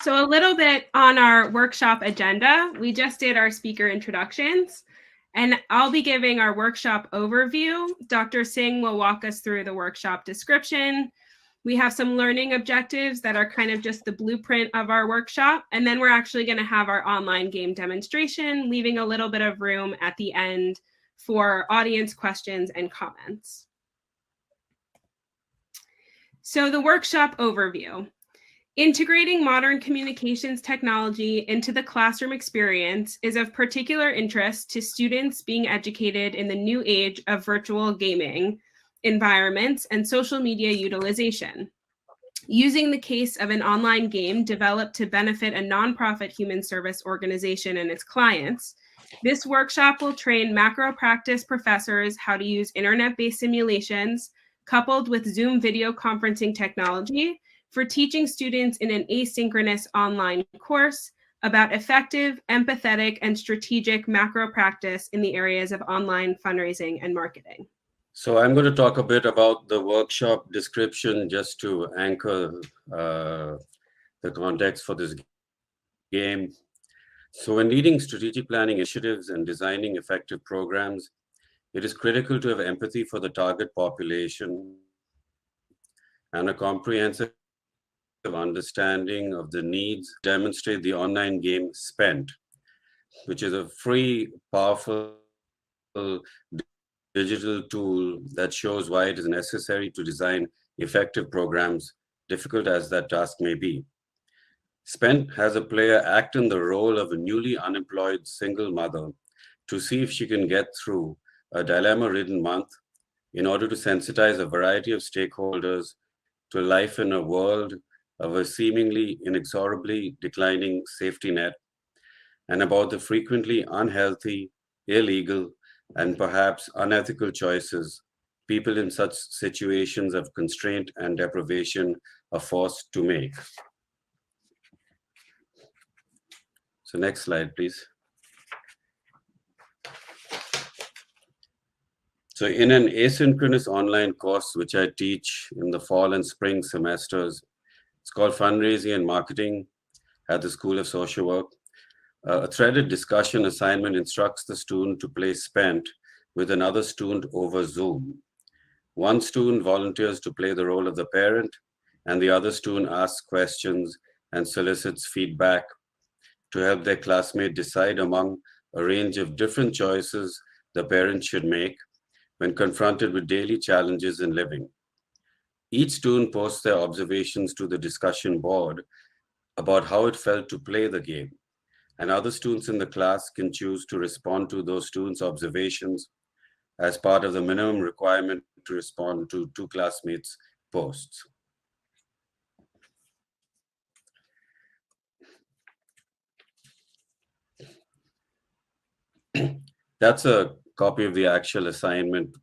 So a little bit on our workshop agenda, we just did our speaker introductions, and I'll be giving our workshop overview. Dr. Singh will walk us through the workshop description. We have some learning objectives that are kind of just the blueprint of our workshop, and then we're actually going to have our online game demonstration, leaving a little bit of room at the end for audience questions and comments. So the workshop overview. Integrating modern communications technology into the classroom experience is of particular interest to students being educated in the new age of virtual gaming environments and social media utilization. Using the case of an online game developed to benefit a nonprofit human service organization and its clients, this workshop will train macro practice professors how to use internet-based simulations coupled with Zoom video conferencing technology for teaching students in an asynchronous online course about effective, empathetic, and strategic macro practice in the areas of online fundraising and marketing. So I'm going to talk a bit about the workshop description just to anchor the context for this game. So when leading strategic planning initiatives and designing effective programs, it is critical to have empathy for the target population and a comprehensive understanding of the needs. Demonstrate the online game Spent, which is a free, powerful digital tool that shows why it is necessary to design effective programs, difficult as that task may be. Spent has a player act in the role of a newly unemployed single mother to see if she can get through a dilemma-ridden month in order to sensitize a variety of stakeholders to life in a world of a seemingly inexorably declining safety net, and about the frequently unhealthy, illegal, and perhaps unethical choices people in such situations of constraint and deprivation are forced to make. So next slide, please. So in an asynchronous online course, which I teach in the fall and spring semesters, it's called Fundraising and Marketing at the School of Social Work. A threaded discussion assignment instructs the student to play Spent with another student over Zoom. One student volunteers to play the role of the parent, and the other student asks questions and solicits feedback to help their classmate decide among a range of different choices the parent should make when confronted with daily challenges in living. Each student posts their observations to the discussion board about how it felt to play the game, and other students in the class can choose to respond to those students' observations as part of the minimum requirement to respond to two classmates' posts. That's a copy of the actual assignment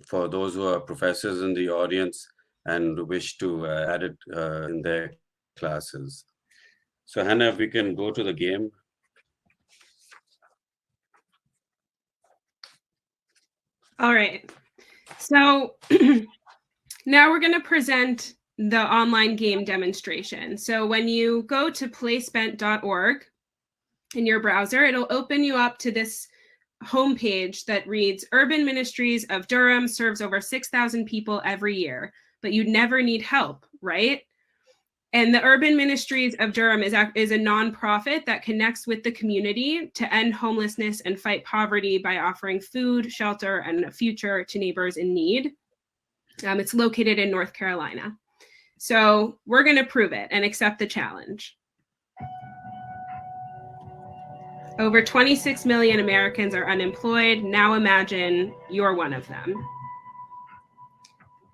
for those who are professors in the audience and wish to add it in their classes. So Hannah, if we can go to the game. All right. So now we're going to present the online game demonstration. So when you go to playspent.org in your browser, it'll open you up to this homepage that reads, Urban Ministries of Durham serves over 6,000 people every year, but you never need help, right? And the Urban Ministries of Durham is a nonprofit that connects with the community to end homelessness and fight poverty by offering food, shelter, and a future to neighbors in need. It's located in North Carolina. So we're going to prove it and accept the challenge. Over 26 million Americans are unemployed. Now imagine you're one of them.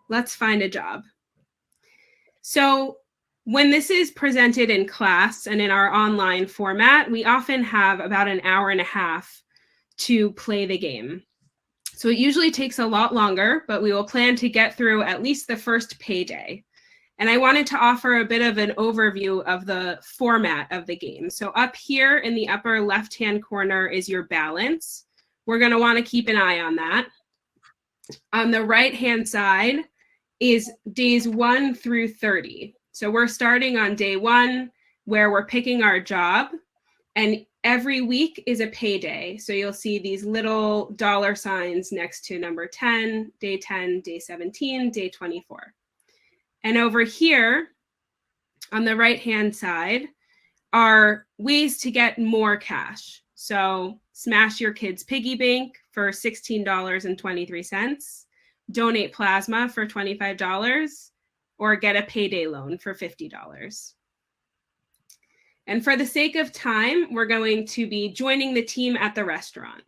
Let's find a job. So when this is presented in class and in our online format, we often have about an hour and a half to play the game. So it usually takes a lot longer, but we will plan to get through at least the first payday. And I wanted to offer a bit of an overview of the format of the game. So up here in the upper left-hand corner is your balance. We're going to want to keep an eye on that. On the right-hand side is days 1 through 30. So we're starting on day 1 where we're picking our job, and every week is a payday. So you'll see these little dollar signs next to number 10, day 17, day 24. And over here on the right-hand side are ways to get more cash. So smash your kid's piggy bank for $16.23, donate plasma for $25, or get a payday loan for $50. And for the sake of time, we're going to be joining the team at the restaurant.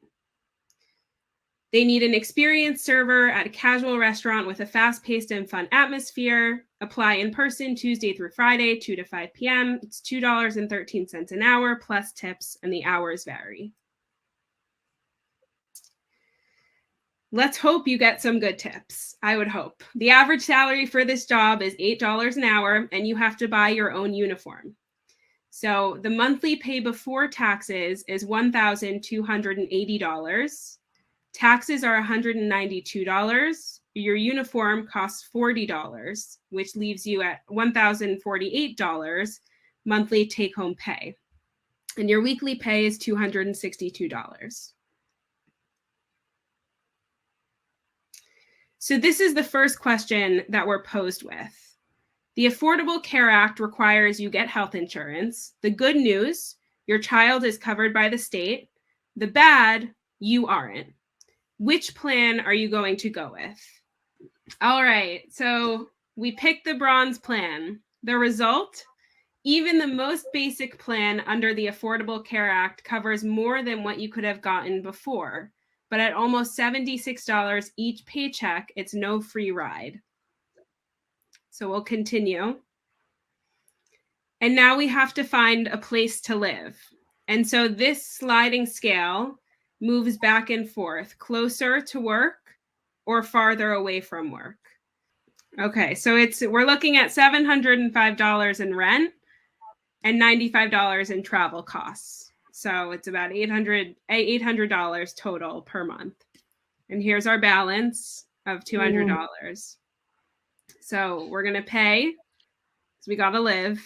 They need an experienced server at a casual restaurant with a fast-paced and fun atmosphere. Apply in person Tuesday through Friday, 2 to 5 p.m. It's $2.13 an hour plus tips, and the hours vary. Let's hope you get some good tips. I would hope. The average salary for this job is $8 an hour, and you have to buy your own uniform. So the monthly pay before taxes is $1,280. Taxes are $192. Your uniform costs $40, which leaves you at $1,048 monthly take-home pay. And your weekly pay is $262. So this is the first question that we're posed with. The Affordable Care Act requires you get health insurance. The good news, your child is covered by the state. The bad, you aren't. Which plan are you going to go with? All right, so we picked the bronze plan. The result, even the most basic plan under the Affordable Care Act covers more than what you could have gotten before. But at almost $76 each paycheck, it's no free ride. So we'll continue. And now we have to find a place to live. And so this sliding scale moves back and forth, closer to work or farther away from work. Okay, so we're looking at $705 in rent and $95 in travel costs. So it's about $800 total per month. And here's our balance of $200. So we're going to pay, so we got to live.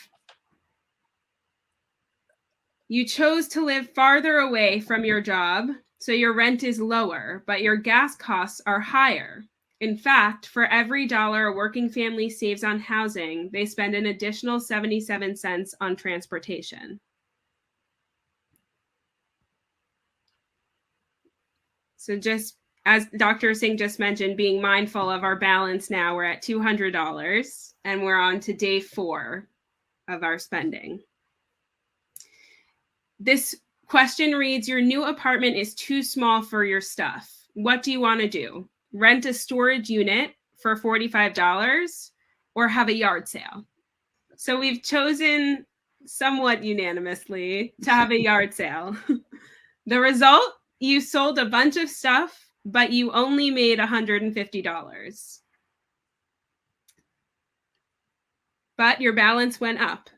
You chose to live farther away from your job, so your rent is lower, but your gas costs are higher. In fact, for every dollar a working family saves on housing, they spend an additional 77 cents on transportation. So just as Dr. Singh just mentioned, being mindful of our balance now, we're at $200 and we're on to day 4 of our spending. This question reads, your new apartment is too small for your stuff. What do you want to do? Rent a storage unit for $45 or have a yard sale? So we've chosen somewhat unanimously to have a yard sale. The result, you sold a bunch of stuff, but you only made $150. But your balance went up.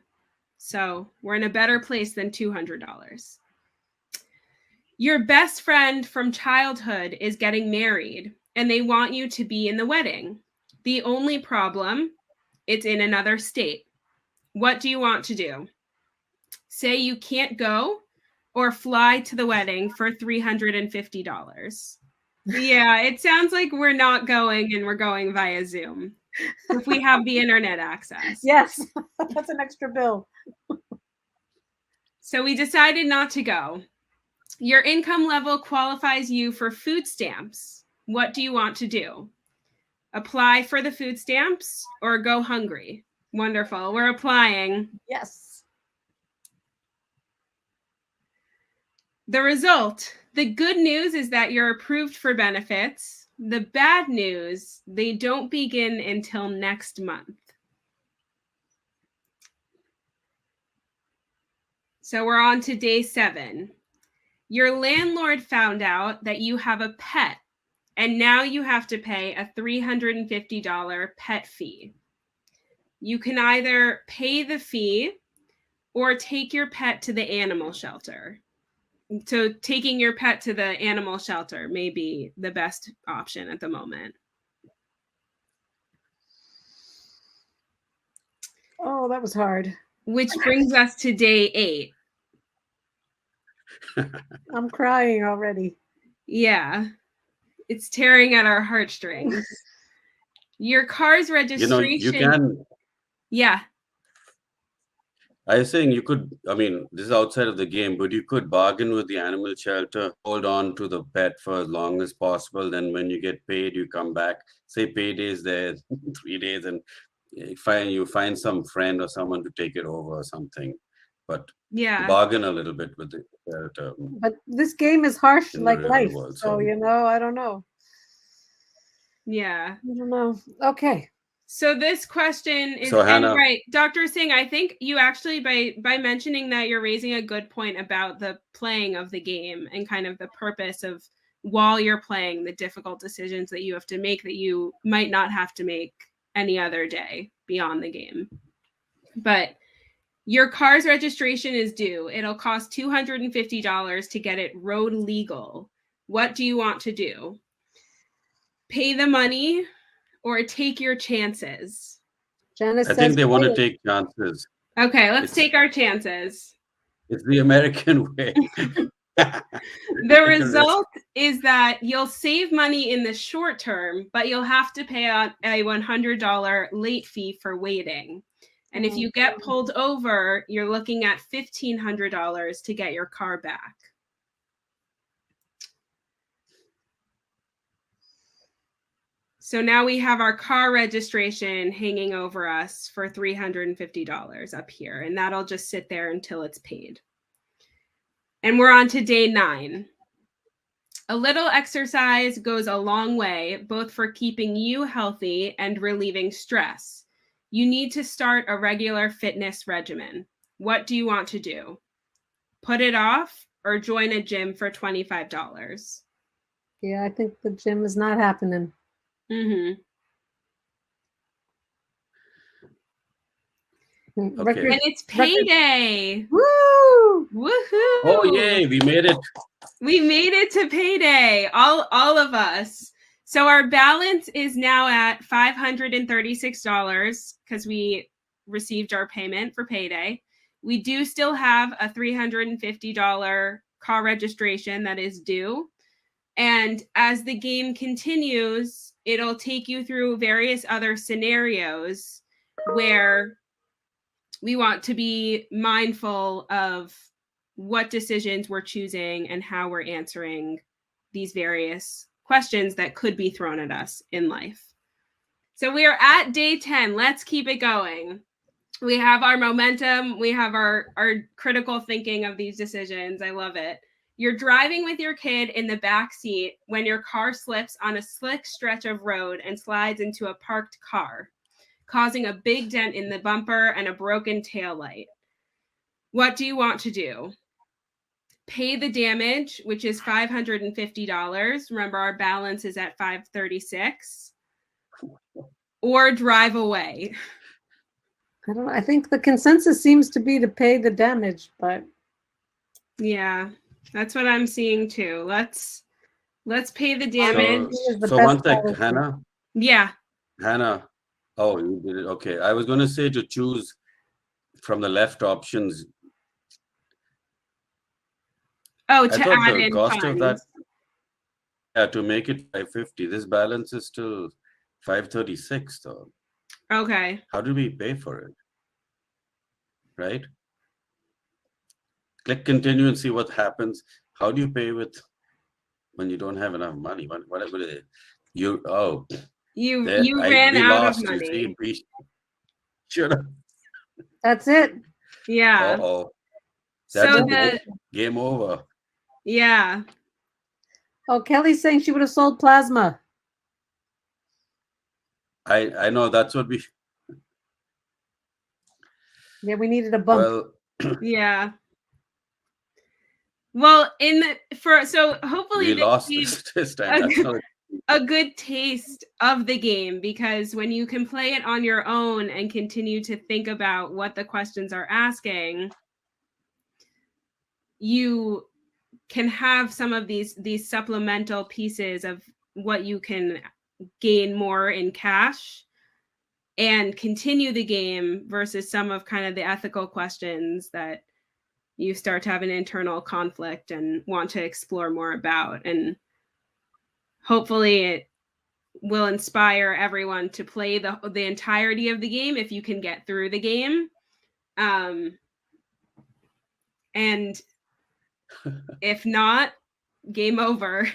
So we're in a better place than $200. Your best friend from childhood is getting married and they want you to be in the wedding. The only problem, it's in another state. What do you want to do? Say you can't go or fly to the wedding for $350. Yeah, it sounds like we're not going and we're going via Zoom. If we have the internet access. Yes, that's an extra bill. So we decided not to go. Your income level qualifies you for food stamps. What do you want to do? Apply for the food stamps or go hungry? Wonderful. We're applying. Yes. The result, the good news is that you're approved for benefits. The bad news, they don't begin until next month. So we're on to day 7. Your landlord found out that you have a pet, and now you have to pay a $350 pet fee. You can either pay the fee or take your pet to the animal shelter. So taking your pet to the animal shelter may be the best option at the moment. Oh, that was hard. which brings us to day 8. I'm crying already. Yeah, it's tearing at our heartstrings. Your car's registration. You can. Yeah. I was saying you could, I mean, this is outside of the game, but you could bargain with the animal shelter, hold on to the pet for as long as possible. Then when you get paid, you come back, say payday's there 3 days, and you find some friend or someone to take it over or something. But Yeah. bargain a little bit with the shelter. But this game is harsh In the like real life. world, So, so- you know, I don't know. Yeah. I don't know. Okay. So this question is, So, and Hannah- right, Dr. Singh, I think you actually, by mentioning that, you're raising a good point about the playing of the game and kind of the purpose of, while you're playing, the difficult decisions that you have to make that you might not have to make any other day beyond the game. But your car's registration is due. It'll cost $250 to get it road legal. What do you want to do? Pay the money or take your chances? Janice I says think they want to pay it. take chances. Okay, let's take our chances. It's the American way. The result is that you'll save money in the short term, but you'll have to pay a $100 late fee for waiting. And if you get pulled over, you're looking at $1,500 to get your car back. So now we have our car registration hanging over us for $350 up here, and that'll just sit there until it's paid. And we're on to day 9. A little exercise goes a long way, both for keeping you healthy and relieving stress. You need to start a regular fitness regimen. What do you want to do? Put it off or join a gym for $25? Yeah, I think the gym is not happening. Mm-hmm. Okay. And it's payday. Woo! Woohoo! Oh, yay, we made it. We made it to payday, all of us. So our balance is now at $536 because we received our payment for payday. We do still have a $350 car registration that is due. And as the game continues, it'll take you through various other scenarios where we want to be mindful of what decisions we're choosing and how we're answering these various questions that could be thrown at us in life. So we are at day 10. Let's keep it going. We have our momentum. We have our critical thinking of these decisions. I love it. You're driving with your kid in the back seat when your car slips on a slick stretch of road and slides into a parked car, causing a big dent in the bumper and a broken taillight. What do you want to do? Pay the damage, which is $550. Remember, our balance is at $536. Or drive away. I don't know. I think the consensus seems to be to pay the damage, but Yeah, that's what I'm seeing too. Let's pay the damage. So one sec, Hannah. Yeah. Hannah. Oh, you did it. Okay. I was going to say to choose from the left options. Oh, I to thought add the in cost funds. of that, yeah, to make it 550. This balance is still 536 though. Okay. How do we pay for it? Right? Click continue and see what happens. How do you pay with when you don't have enough money? Whatever it is. You ran out of money. You see, should have. that's it. Yeah. Uh-oh. So That's game over. Yeah. Oh, Kelly's saying she would have sold plasma. I know that's what we. Yeah, we needed a bump. Well, Yeah. Well, so hopefully we this lost gave this time. That's not a good taste of the game, because when you can play it on your own and continue to think about what the questions are asking, you can have some of these supplemental pieces of what you can gain more in cash and continue the game versus some of kind of the ethical questions that you start to have an internal conflict and want to explore more about. And hopefully it will inspire everyone to play the entirety of the game if you can get through the game. And if not, game over.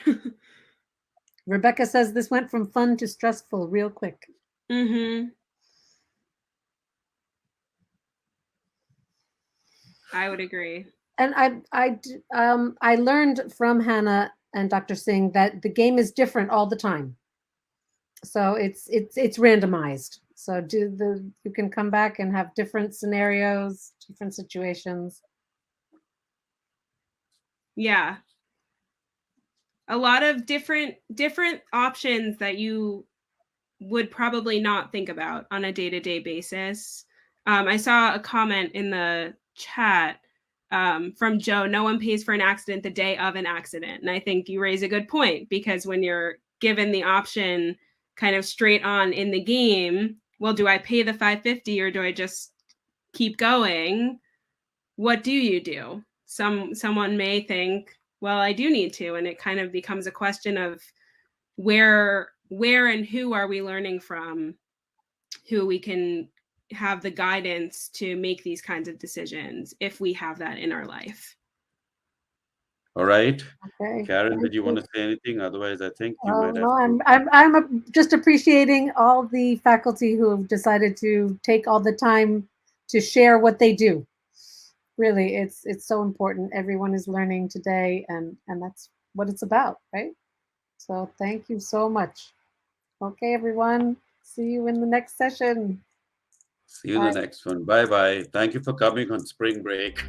Rebecca says this went from fun to stressful real quick. Mm-hmm. I would agree. And I learned from Hannah and Dr. Singh that the game is different all the time. So it's randomized. So you can come back and have different scenarios, different situations. Yeah. A lot of different options that you would probably not think about on a day-to-day basis. I saw a comment in the chat from Joe, no one pays for an accident the day of an accident. And I think you raise a good point, because when you're given the option kind of straight on in the game, well, do I pay the $5.50 or do I just keep going? What do you do? Someone may think, well, I do need to. And it kind of becomes a question of where and who are we learning from, who we can have the guidance to make these kinds of decisions if we have that in our life. All right. Okay. Karen, did you want to say anything? Otherwise, I think you might have. No, I'm just appreciating all the faculty who have decided to take all the time to share what they do. Really, it's so important. Everyone is learning today, and that's what it's about, right? So thank you so much. Okay, everyone. See you in the next session. See you in the next one. Bye-bye. Thank you for coming on spring break.